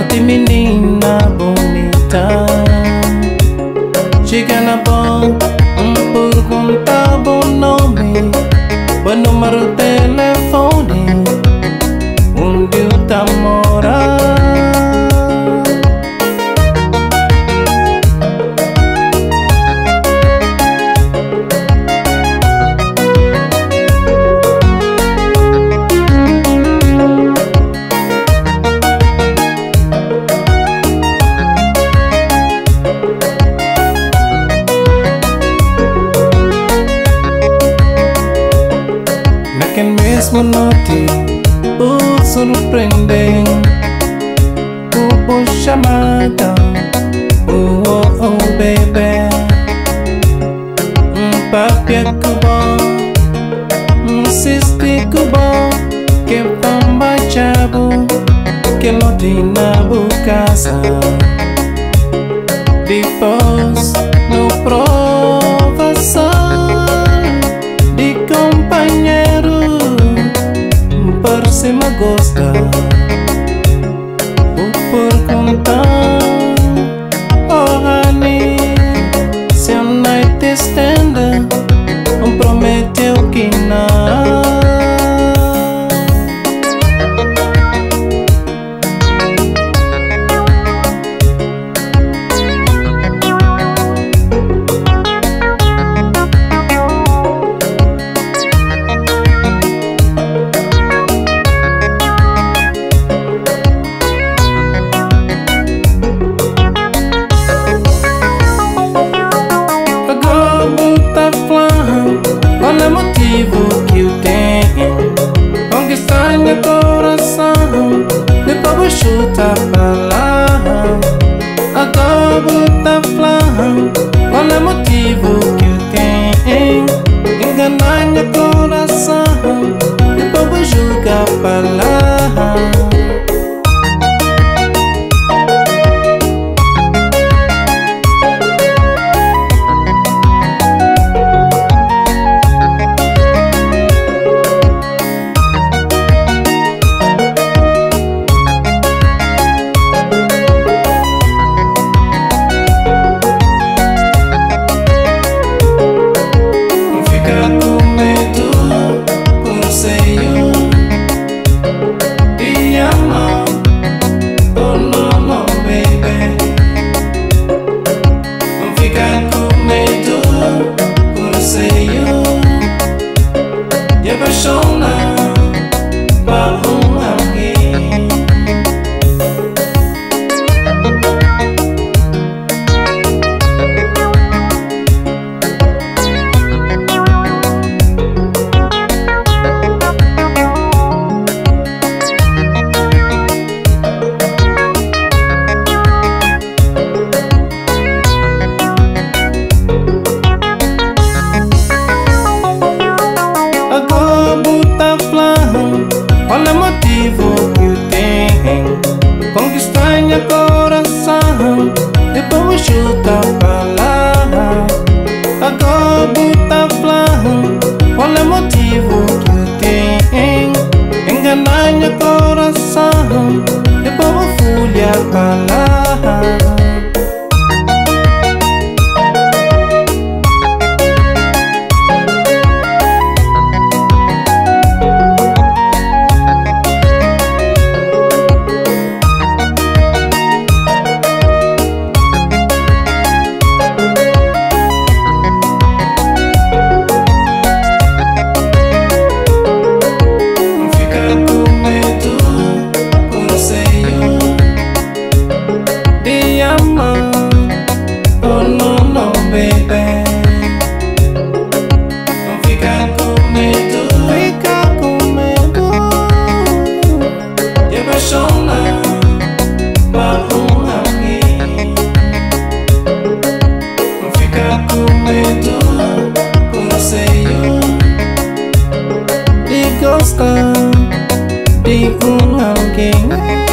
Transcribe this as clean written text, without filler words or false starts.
Parte menina bonita, chega na bom, pergunta bom nome, bom número telefone, onde eu tá morar. Naquele mesmo noite, o surpreendem, o chamada, oh bebê, papia cubo, cisti cubo, que pamba chabo, que lotina casa. Depois no provação de companheiro, por cima gosta, por contar, oh honey, se a noite estende, prometeu que não. Olha o motivo que eu tenho, conquistar meu coração, depois vou chutar pra lá. Agora tá falando, olha o motivo que eu tenho, enganar meu coração, depois vou jogar pra lá. Olha o motivo que eu tenho, conquistar meu coração, depois vou chutar pra lá. Agora tá falando, olha o motivo que eu tenho, enganar meu coração, depois vou folhar pra lá. Oh no, baby, não fica com medo, e apaixona por alguém. Não fica com medo, por receio de gostar de alguém.